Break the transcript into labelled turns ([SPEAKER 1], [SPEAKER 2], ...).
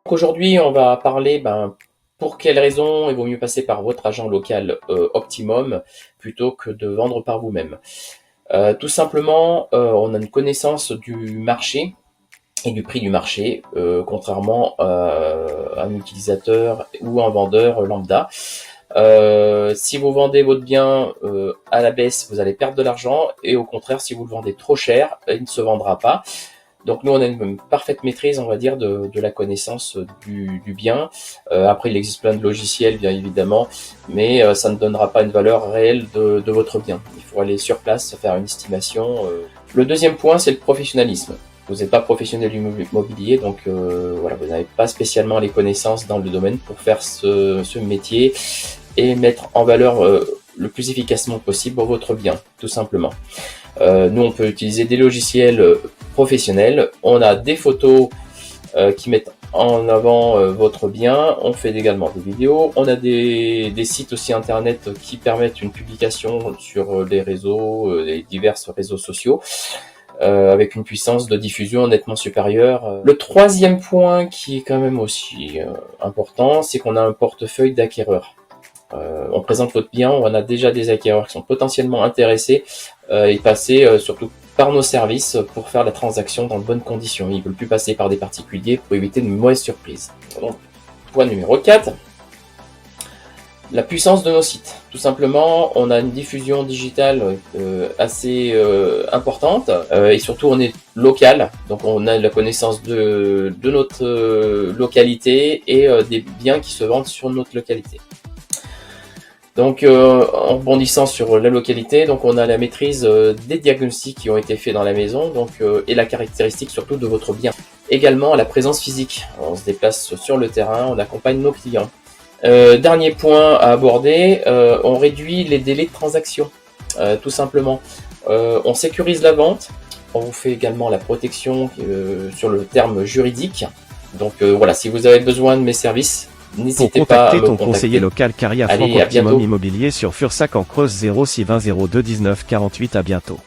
[SPEAKER 1] Aujourd'hui, on va parler pour quelles raisons il vaut mieux passer par votre agent local Optimum plutôt que de vendre par vous-même. Tout simplement, on a une connaissance du marché et du prix du marché, contrairement à un utilisateur ou un vendeur lambda. Si vous vendez votre bien à la baisse, vous allez perdre de l'argent, et au contraire, si vous le vendez trop cher, il ne se vendra pas. Donc nous, on a une parfaite maîtrise, on va dire, de la connaissance du bien. Après, il existe plein de logiciels, bien évidemment, mais ça ne donnera pas une valeur réelle de votre bien. Il faut aller sur place, faire une estimation. Le deuxième point, c'est le professionnalisme. Vous n'êtes pas professionnel du immobilier, donc voilà, vous n'avez pas spécialement les connaissances dans le domaine pour faire ce métier et mettre en valeur le plus efficacement possible votre bien, tout simplement. Nous, on peut utiliser des logiciels professionnels. On a des photos qui mettent en avant votre bien. On fait également des vidéos. On a des sites aussi internet qui permettent une publication sur les réseaux, les divers réseaux sociaux, avec une puissance de diffusion nettement supérieure. Le troisième point qui est quand même aussi important, c'est qu'on a un portefeuille d'acquéreurs. On présente votre bien, on a déjà des acquéreurs qui sont potentiellement intéressés et passer surtout par nos services pour faire la transaction dans de bonnes conditions. Ils ne veulent plus passer par des particuliers pour éviter de mauvaises surprises. Donc, point numéro 4, la puissance de nos sites. Tout simplement, on a une diffusion digitale assez importante et surtout on est local, donc on a la connaissance de notre localité et des biens qui se vendent sur notre localité. Donc, en rebondissant sur la localité, donc on a la maîtrise des diagnostics qui ont été faits dans la maison, donc et la caractéristique surtout de votre bien. Également la présence physique. On se déplace sur le terrain, on accompagne nos clients. Dernier point à aborder, on réduit les délais de transaction, tout simplement. On sécurise la vente. On vous fait également la protection sur le terme juridique. Donc voilà, si vous avez besoin de mes services, n'hésitez pas à me
[SPEAKER 2] contacter ton
[SPEAKER 1] contacter.
[SPEAKER 2] conseiller local Caria Franck
[SPEAKER 1] Allez, à
[SPEAKER 2] Optimum
[SPEAKER 1] bientôt.
[SPEAKER 2] Immobilier sur Fursac en Creuse 06 20 02 19 48. À bientôt.